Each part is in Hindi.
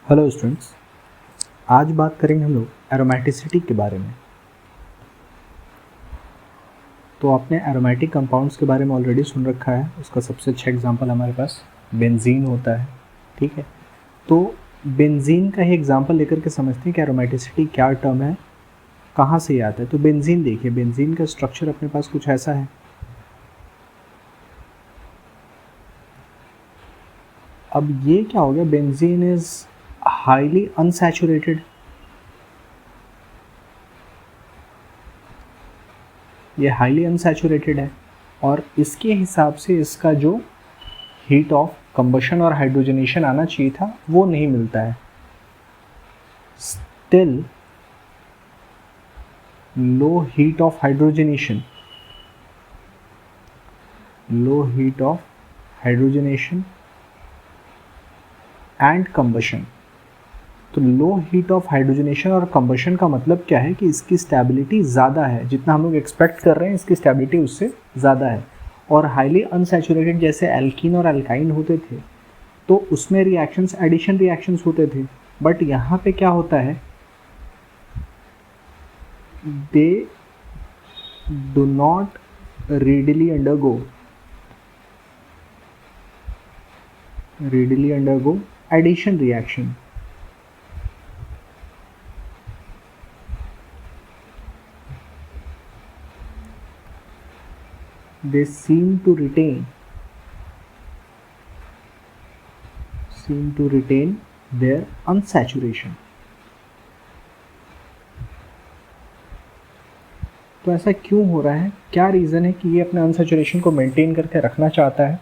हेलो स्टूडेंट्स, आज बात करेंगे हम लोग एरोमेटिसिटी के बारे में। तो आपने एरोमेटिक कंपाउंड्स के बारे में ऑलरेडी सुन रखा है। उसका सबसे अच्छा एग्जांपल हमारे पास बेंजीन होता है। ठीक है, तो बेंजीन का ही एग्जांपल लेकर के समझते हैं कि एरोमेटिसिटी क्या टर्म है, कहाँ से आता है। तो बेंजीन देखिए, बेंजीन का स्ट्रक्चर अपने पास कुछ ऐसा है। अब ये क्या हो गया, बेंजीन इज हाईली अनसैचुरेटेड। ये हाईली अनसैचुरेटेड है और इसके हिसाब से इसका जो हीट ऑफ कंबशन और हाइड्रोजनेशन आना चाहिए था वो नहीं मिलता है। Still low heat of hydrogenation and combustion. तो लो हीट ऑफ हाइड्रोजनेशन और कंबशन का मतलब क्या है कि इसकी स्टेबिलिटी ज़्यादा है। जितना हम लोग एक्सपेक्ट कर रहे हैं इसकी स्टेबिलिटी उससे ज़्यादा है। और हाईली अनसैचुरेटेड जैसे एल्कीन और एल्काइन होते थे तो उसमें रिएक्शंस एडिशन रिएक्शंस होते थे, बट यहाँ पे क्या होता है, they do not readily undergo addition reaction. They seem to retain their unsaturation. तो ऐसा क्यों हो रहा है, क्या रीज़न है कि ये अपने अनसैचुरेशन को मेंटेन करके रखना चाहता है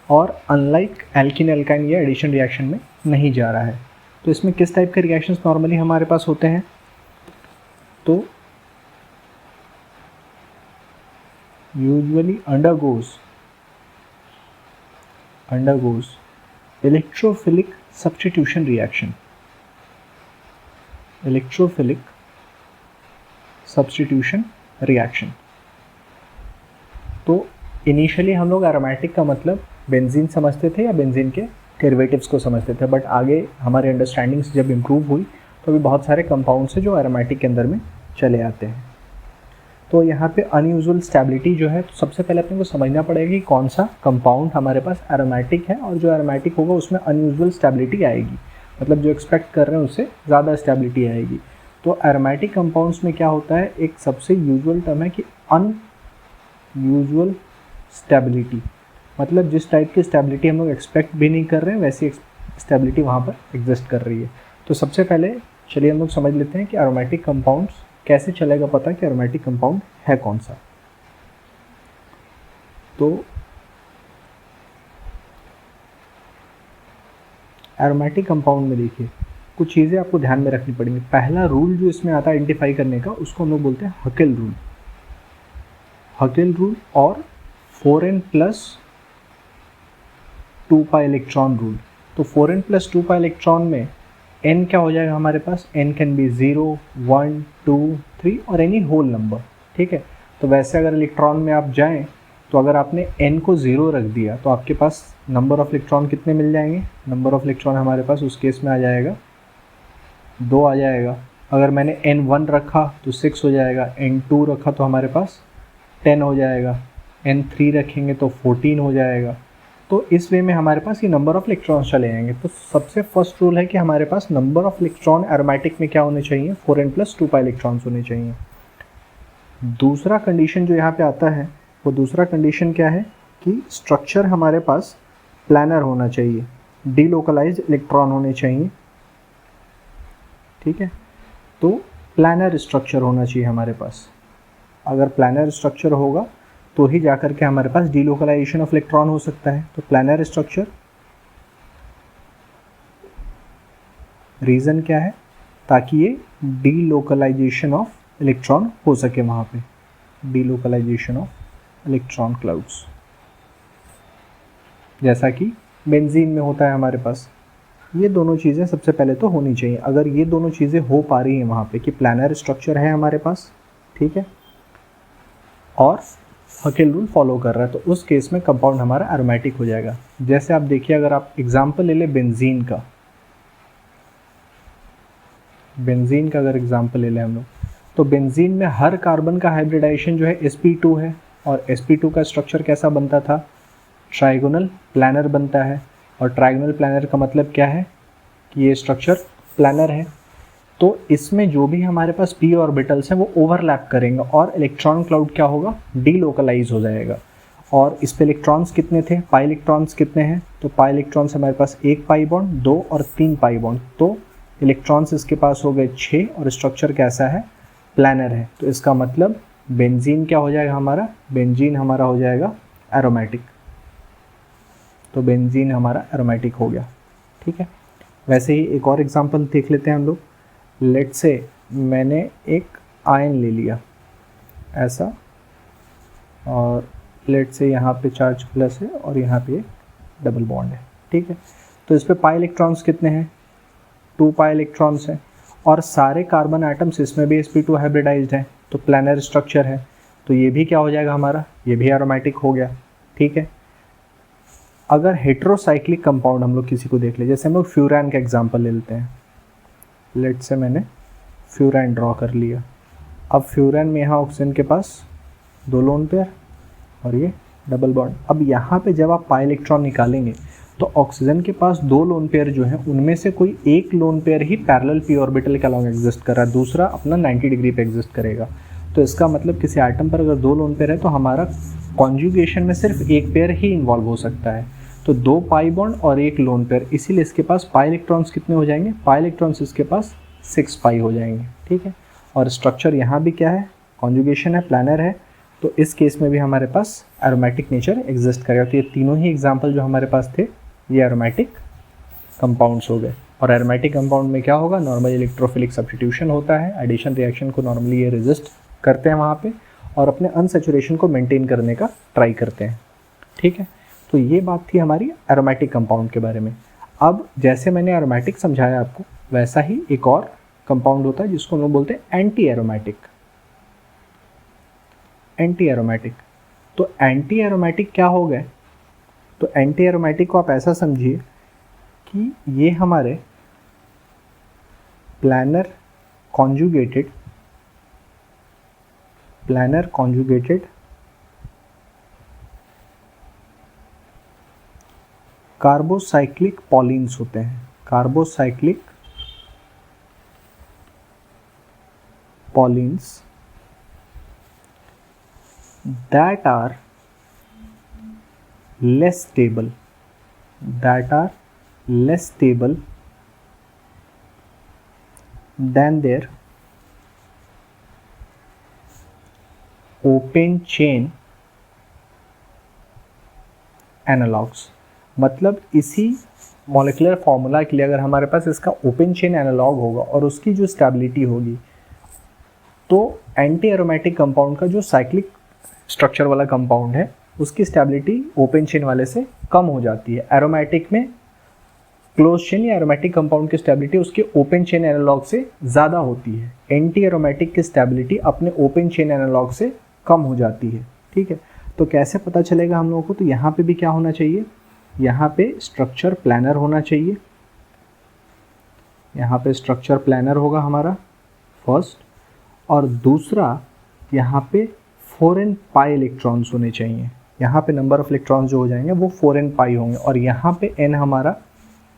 और अनलाइक एल्किन एल्काइन ये एडिशन रिएक्शन में नहीं जा रहा है। तो इसमें किस टाइप के रिएक्शंस नॉर्मली हमारे पास होते हैं, तो usually undergoes electrophilic substitution reaction. तो इनिशियली हम लोग एरोमेटिक का मतलब बेंजीन समझते थे या बेंजीन के डेरिवेटिव्स को समझते थे, बट आगे हमारी अंडरस्टैंडिंग्स जब इम्प्रूव हुई तो अभी बहुत सारे कंपाउंड्स हैं जो एरोमेटिक के अंदर में चले आते हैं। तो यहाँ पे अनयूजुअल स्टेबिलिटी जो है, तो सबसे पहले अपने को समझना पड़ेगा कि कौन सा कंपाउंड हमारे पास एरोमेटिक है, और जो एरोमेटिक होगा उसमें अनयूजुअल स्टेबिलिटी आएगी, मतलब जो एक्सपेक्ट कर रहे हैं उससे ज़्यादा स्टेबिलिटी आएगी। तो एरोमेटिक कंपाउंड्स में क्या होता है, एक सबसे यूजुअल टर्म है कि अनयूजुअल स्टेबिलिटी, मतलब जिस टाइप की स्टेबिलिटी हम लोग एक्सपेक्ट भी नहीं कर रहे हैं वैसी स्टेबिलिटी वहाँ पर एग्जिस्ट कर रही है। तो सबसे पहले चलिए हम लोग समझ लेते हैं कि एरोमेटिक कंपाउंड्स कैसे चलेगा पता कि एरोमेटिक कंपाउंड है कौन सा। तो एरोमेटिक कंपाउंड में देखिए कुछ चीज़ें आपको ध्यान में रखनी पड़ेंगी। पहला रूल जो इसमें आता है आइडेंटिफाई करने का, उसको हम लोग बोलते हैं हकेल रूल और 4n+2π इलेक्ट्रॉन रूल। तो 4n+2π इलेक्ट्रॉन में n क्या हो जाएगा हमारे पास, n कैन बी 0, 1, 2, 3 और एनी होल नंबर। ठीक है, तो वैसे अगर इलेक्ट्रॉन में आप जाएं तो अगर आपने n को 0 रख दिया तो आपके पास नंबर ऑफ इलेक्ट्रॉन कितने मिल जाएंगे, नंबर ऑफ इलेक्ट्रॉन हमारे पास उस केस में आ जाएगा 2 आ जाएगा। अगर मैंने n1 रखा तो 6 हो जाएगा, n2 रखा तो हमारे पास 10 हो जाएगा, n3 रखेंगे तो 14 हो जाएगा। तो इस वे में हमारे पास ये नंबर ऑफ इलेक्ट्रॉन्स चले जाएंगे। तो सबसे फर्स्ट रूल है कि हमारे पास नंबर ऑफ इलेक्ट्रॉन एरोमेटिक में क्या होने चाहिए, 4n+2π इलेक्ट्रॉन्स होने चाहिए। दूसरा कंडीशन जो यहाँ पे आता है वो दूसरा कंडीशन क्या है कि स्ट्रक्चर हमारे पास प्लानर होना चाहिए, डीलोकलाइज्ड इलेक्ट्रॉन होने चाहिए। ठीक है, तो प्लानर स्ट्रक्चर होना चाहिए हमारे पास। अगर प्लानर स्ट्रक्चर होगा तो ही जाकर के हमारे पास डीलोकलाइजेशन ऑफ इलेक्ट्रॉन हो सकता है। तो प्लानर स्ट्रक्चर, रीज़न क्या है, ताकि ये डीलोकलाइजेशन ऑफ इलेक्ट्रॉन हो सके, वहाँ पे डीलोकलाइजेशन ऑफ इलेक्ट्रॉन क्लाउड्स, जैसा कि बेंजीन में होता है हमारे पास। ये दोनों चीज़ें सबसे पहले तो होनी चाहिए। अगर ये दोनों चीज़ें हो पा रही हैं वहाँ पे कि प्लानर स्ट्रक्चर है हमारे पास, ठीक है, और हकेल रूल फॉलो कर रहा है, तो उस केस में कंपाउंड हमारा एरोमेटिक हो जाएगा। जैसे आप देखिए, अगर आप एग्जांपल ले ले बेंजीन का, बेंजीन का अगर एग्जांपल ले लें हम लोग, तो बेंजीन में हर कार्बन का हाइब्रिडाइजेशन जो है sp2 है, और sp2 का स्ट्रक्चर कैसा बनता था, ट्राइगोनल प्लानर बनता है। और ट्राइगोनल प्लानर का मतलब क्या है कि ये स्ट्रक्चर प्लानर है। तो इसमें जो भी हमारे पास p ऑर्बिटल्स हैं वो ओवरलैप करेंगे और इलेक्ट्रॉन क्लाउड क्या होगा, डीलोकलाइज हो जाएगा। और इस पे इलेक्ट्रॉन्स कितने थे, पाई इलेक्ट्रॉन्स कितने हैं, तो पाई इलेक्ट्रॉन्स हमारे पास 1 पाई बॉन्ड, 2 और 3 पाई बॉन्ड, तो इलेक्ट्रॉन्स इसके पास हो गए 6 और स्ट्रक्चर कैसा है, प्लानर है। तो इसका मतलब बेंजीन क्या हो जाएगा हमारा, बेंजीन हमारा हो जाएगा एरोमेटिक। तो बेंजीन हमारा एरोमेटिक हो गया, ठीक है। वैसे ही एक और एग्जांपल देख लेते हैं हम लोग। लेट्स से मैंने एक आयन ले लिया ऐसा, और लेट्स से यहाँ पे चार्ज प्लस है और यहाँ पे डबल बॉन्ड है, ठीक है। तो इस पे पाई इलेक्ट्रॉन्स कितने हैं, 2 पाई इलेक्ट्रॉन्स हैं, और सारे कार्बन एटम्स इसमें भी sp2 हाइब्रिडाइज्ड हैं, तो प्लानर स्ट्रक्चर है। तो ये भी क्या हो जाएगा हमारा, ये भी एरोमेटिक हो गया, ठीक है। अगर हेट्रोसाइक्लिक कंपाउंड हम लोग किसी को देख ले, जैसे हम लोग फ्यूरान का एग्जांपल ले लेते हैं। लेट्स से मैंने फ्यूरान ड्रॉ कर लिया। अब फ्यूरान में यहाँ ऑक्सीजन के पास 2 लोन पेयर और ये डबल बॉन्ड। अब यहाँ पे जब आप पाई इलेक्ट्रॉन निकालेंगे तो ऑक्सीजन के पास 2 लोन पेयर जो है उनमें से कोई एक लोन पेयर ही पैरेलल p ऑर्बिटल के अलॉन्ग एग्जिस्ट कर रहा है, दूसरा अपना 90 डिग्री पे एग्जिस्ट करेगा। तो इसका मतलब किसी एटम पर अगर 2 लोन पेयर है तो हमारा कॉन्जुगेशन में सिर्फ एक पेयर ही इन्वॉल्व हो सकता है। तो 2 पाई बॉन्ड और एक लोन पेयर, इसीलिए इसके पास पाई इलेक्ट्रॉन्स कितने हो जाएंगे, पाई इलेक्ट्रॉन्स इसके पास 6 पाई हो जाएंगे, ठीक है। और स्ट्रक्चर यहाँ भी क्या है, कॉन्जुगेशन है, प्लानर है। तो इस केस में भी हमारे पास एरोमेटिक नेचर एग्जिस्ट करेगा। तो ये तीनों ही एग्जाम्पल जो हमारे पास थे ये एरोमेटिक कंपाउंड्स हो गए। और एरोमेटिक कंपाउंड में क्या होगा, नॉर्मल इलेक्ट्रोफिलिक सब्स्टिट्यूशन होता है, एडिशन रिएक्शन को नॉर्मली ये रेजिस्ट करते हैं वहाँ पे और अपने अनसैचुरेशन को मेंटेन करने का ट्राई करते हैं, ठीक है। तो ये बात थी हमारी एरोमेटिक कंपाउंड के बारे में। अब जैसे मैंने एरोमेटिक समझाया आपको, वैसा ही एक और कंपाउंड होता है जिसको हम लोग बोलते हैं एंटी एरोमेटिक। एंटी एरोमेटिक, तो एंटी एरोमेटिक क्या हो गए, तो एंटी एरोमेटिक को आप ऐसा समझिए कि ये हमारे प्लानर कॉन्जुगेटेड कार्बोसाइक्लिक पॉलिन्स होते हैं, carbocyclic pollens that are less stable than their open chain analogues। मतलब इसी मॉलिक्यूलर फॉर्मूला के लिए अगर हमारे पास इसका ओपन चेन एनालॉग होगा और उसकी जो स्टेबिलिटी होगी, तो एंटी एरोमेटिक कंपाउंड का जो साइक्लिक स्ट्रक्चर वाला कंपाउंड है उसकी स्टेबिलिटी ओपन चेन वाले से कम हो जाती है। एरोमेटिक में क्लोज चेन या एरोमेटिक कंपाउंड की स्टेबिलिटी उसके ओपन चेन एनालॉग से ज़्यादा होती है। एंटी एरोमेटिक की स्टेबिलिटी अपने ओपन चेन एनालॉग से कम हो जाती है, ठीक है। तो कैसे पता चलेगा हम लोगों को, तो यहाँ पे भी क्या होना चाहिए, यहाँ पे स्ट्रक्चर प्लानर होना चाहिए। यहाँ पे स्ट्रक्चर प्लानर होगा हमारा फर्स्ट, और दूसरा यहाँ पे 4n पाई इलेक्ट्रॉन्स होने चाहिए। यहाँ पे नंबर ऑफ इलेक्ट्रॉन्स जो हो जाएंगे वो 4n पाई होंगे, और यहाँ पे n हमारा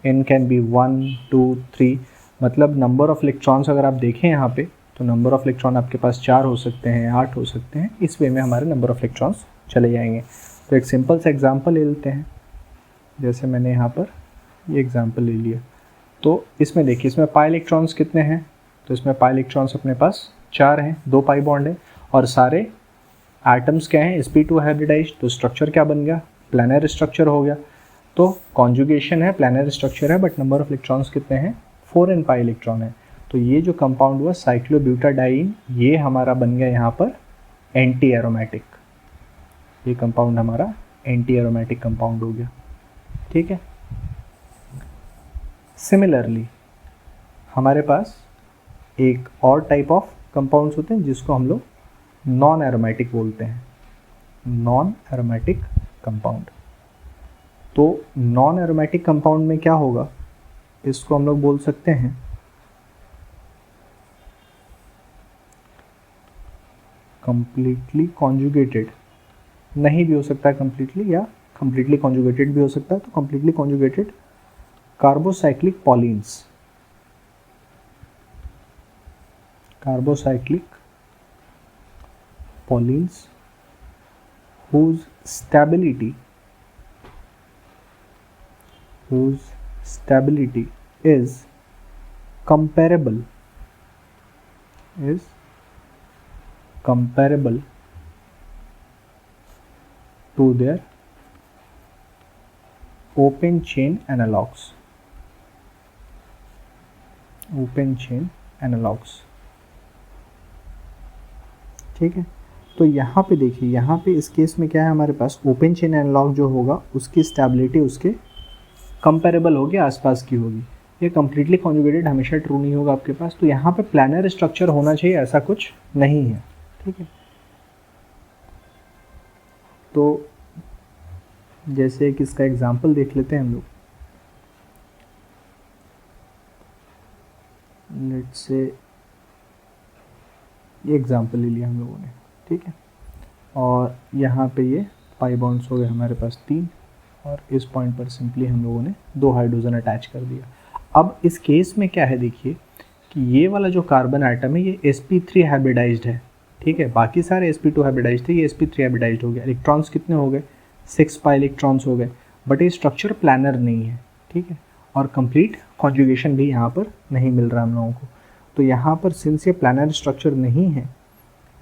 n कैन बी 1 2 3, मतलब नंबर ऑफ इलेक्ट्रॉन्स अगर आप देखें यहाँ पे तो नंबर ऑफ इलेक्ट्रॉन आपके पास 4 हो सकते हैं, 8 हो सकते हैं, इस वे में हमारे नंबर ऑफ इलेक्ट्रॉन्स चले जाएंगे। तो एक सिंपल सा एग्जाम्पल ले लेते हैं, जैसे मैंने यहाँ पर ये एग्जाम्पल ले लिया। तो इसमें देखिए, इसमें पाई इलेक्ट्रॉन्स कितने हैं, तो इसमें पाई इलेक्ट्रॉन्स अपने पास 4 हैं, 2 पाई बॉन्ड है, और सारे एटम्स क्या हैं, sp2 हाइब्रिडाइज्ड। तो स्ट्रक्चर क्या बन गया, प्लानर स्ट्रक्चर हो गया। तो कॉन्जुगेशन है, प्लानर स्ट्रक्चर है, बट नंबर ऑफ इलेक्ट्रॉन्स कितने हैं, 4n पाई इलेक्ट्रॉन है। तो ये जो कंपाउंड हुआ साइक्लोब्यूटाडाइन, ये हमारा बन गया यहाँ पर एंटी एरोमेटिक। ये कंपाउंड हमारा एंटी एरोमेटिक कंपाउंड हो गया, ठीक है। सिमिलरली हमारे पास एक और टाइप ऑफ कंपाउंड्स होते हैं जिसको हम लोग नॉन एरोमेटिक बोलते हैं, नॉन एरोमेटिक कंपाउंड। तो नॉन एरोमेटिक कंपाउंड में क्या होगा, इसको हम लोग बोल सकते हैं कंप्लीटली कॉन्जुगेटेड नहीं भी हो सकता है कंप्लीटली, या कंप्लीटली कॉन्जुगेटेड भी हो सकता है। तो completely conjugated carbocyclic polyenes, carbocyclic polyenes whose stability is comparable to their open chain analogues, ठीक है। तो यहाँ पे देखिए, यहाँ पे इस केस में क्या है, हमारे पास ओपन चेन एनालॉग जो होगा उसकी स्टेबिलिटी उसके कंपेरेबल होगी, आसपास की होगी। ये कम्प्लीटली कॉन्जुगेटेड हमेशा ट्रू नहीं होगा आपके पास। तो यहाँ पे प्लानर स्ट्रक्चर होना चाहिए, ऐसा कुछ नहीं है, ठीक है। तो जैसे कि इसका एग्जाम्पल देख लेते हैं हम लोग। लेट्स से ये एग्जाम्पल ले लिया हम लोगों ने, ठीक है। और यहाँ पे ये पाई बॉन्ड्स हो गए हमारे पास 3, और इस पॉइंट पर सिंपली हम लोगों ने 2 हाइड्रोजन अटैच कर दिया। अब इस केस में क्या है, देखिए कि ये वाला जो कार्बन आइटम है ये sp3 हाइब्रिडाइज्ड है, ठीक है। बाकी सारे sp2 हाइब्रिडाइज्ड थे, ये sp3 हाइब्रिडाइज्ड हो गया। इलेक्ट्रॉन्स कितने हो गए, 6 पाई इलेक्ट्रॉन्स हो गए, बट ये स्ट्रक्चर प्लानर नहीं है, ठीक है। और कंप्लीट कॉन्जुगेशन भी यहाँ पर नहीं मिल रहा हम लोगों को। तो यहाँ पर सिंस ये प्लानर स्ट्रक्चर नहीं है,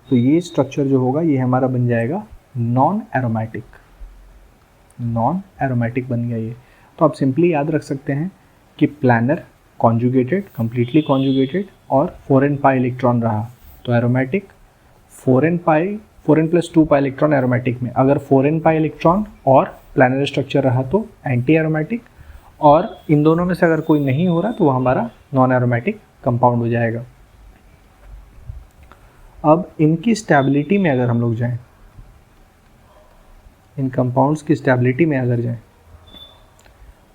तो ये स्ट्रक्चर जो होगा ये हमारा बन जाएगा नॉन एरोमेटिक बन गया ये। तो आप सिंपली याद रख सकते हैं कि प्लानर, कॉन्जुगेटेड, कंप्लीटली कॉन्जुगेटेड और 4n पाई इलेक्ट्रॉन रहा तो aromatic, 4n plus 2 pi electron aromatic में। अगर 4n पाई इलेक्ट्रॉन और प्लानर स्ट्रक्चर रहा तो एंटी एरोमेटिक, और इन दोनों में से अगर कोई नहीं हो रहा तो वो हमारा नॉन एरोमेटिक कंपाउंड हो जाएगा। अब इनकी स्टेबिलिटी में अगर हम लोग जाएं, इन कंपाउंड्स की स्टेबिलिटी में अगर जाएं,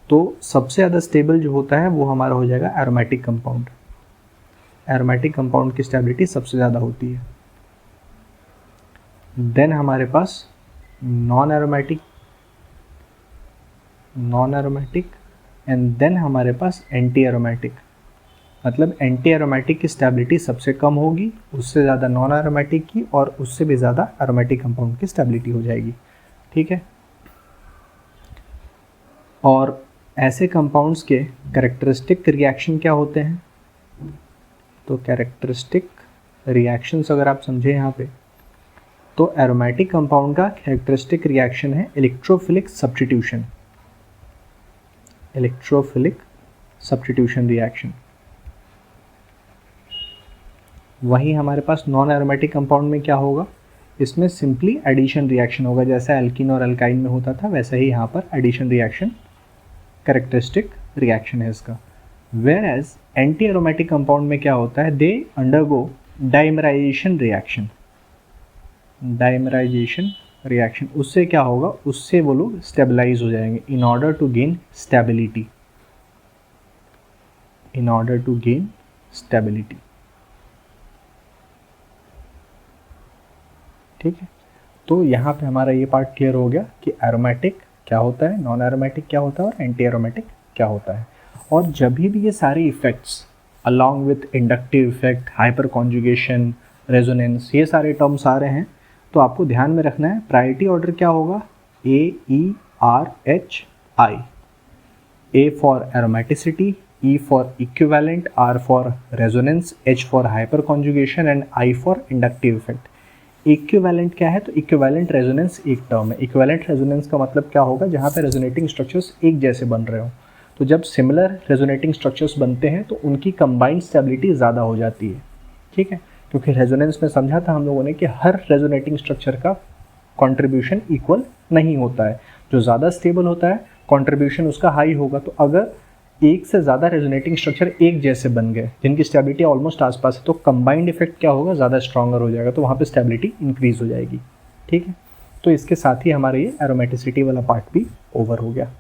तो सबसे ज़्यादा स्टेबल जो होता है वो हमारा हो जाएगा एरोमेटिक कंपाउंड। एरोमेटिक कंपाउंड की स्टेबिलिटी सबसे ज़्यादा होती है। देन हमारे पास नॉन एरोमेटिक एंड देन हमारे पास एंटी एरोमेटिक। मतलब एंटी एरोमेटिक की स्टेबिलिटी सबसे कम होगी, उससे ज़्यादा नॉन एरोमेटिक की, और उससे भी ज़्यादा एरोमेटिक कंपाउंड की स्टेबिलिटी हो जाएगी, ठीक है। और ऐसे कंपाउंड्स के कैरेक्टरिस्टिक रिएक्शन क्या होते हैं, तो कैरेक्टरिस्टिक रिएक्शंस अगर आप समझें यहाँ पे, तो एरोमेटिक कंपाउंड का कैरेक्टरिस्टिक रिएक्शन है इलेक्ट्रोफिलिक सब्स्टिट्यूशन रिएक्शन। वहीं हमारे पास नॉन एरोमेटिक कंपाउंड में क्या होगा, इसमें सिंपली एडिशन रिएक्शन होगा। जैसा एल्कीन और अल्काइन में होता था वैसा ही यहाँ पर एडिशन रिएक्शन कैरेक्टरिस्टिक रिएक्शन है इसका। Whereas anti aromatic compound में क्या होता है, दे अंडरगो डाइमराइजेशन रिएक्शन। उससे क्या होगा, उससे वो लोग स्टेबलाइज हो जाएंगे in order to gain stability. ठीक है। तो यहाँ पे हमारा ये पार्ट क्लियर हो गया कि एरोमेटिक क्या होता है, नॉन एरोमेटिक क्या होता है और एंटी एरोमेटिक क्या होता है। और जब भी ये सारे effects along with inductive effect, hyper conjugation, resonance, ये सारे टर्म्स आ रहे हैं तो आपको ध्यान में रखना है प्रायोरिटी ऑर्डर क्या होगा, AERHI। A for aromaticity, E for equivalent, R for resonance, H for hyper conjugation and I for inductive effect. Equivalent क्या है, तो इक्विवेलेंट रेजोनेंस एक टर्म है। इक्विवेलेंट रेजोनेंस का मतलब क्या होगा, जहाँ पे रेजोनेटिंग स्ट्रक्चर्स एक जैसे बन रहे हो। तो जब सिमिलर रेजोनेटिंग स्ट्रक्चर्स बनते हैं तो उनकी कंबाइंड स्टेबिलिटी ज़्यादा हो जाती है, ठीक है। क्योंकि रेजोनेंस में समझा था हम लोगों ने कि हर रेजोनेटिंग स्ट्रक्चर का कंट्रीब्यूशन इक्वल नहीं होता है। जो ज़्यादा स्टेबल होता है कंट्रीब्यूशन उसका हाई होगा। तो अगर एक से ज़्यादा रेजोनेटिंग स्ट्रक्चर एक जैसे बन गए जिनकी स्टेबिलिटी ऑलमोस्ट आसपास है, तो कंबाइंड इफेक्ट क्या होगा, ज़्यादा स्ट्रॉन्गर हो जाएगा, तो वहाँ पे स्टेबिलिटी इंक्रीज हो जाएगी, ठीक है। तो इसके साथ ही हमारा ये एरोमेटिसिटी वाला पार्ट भी ओवर हो गया।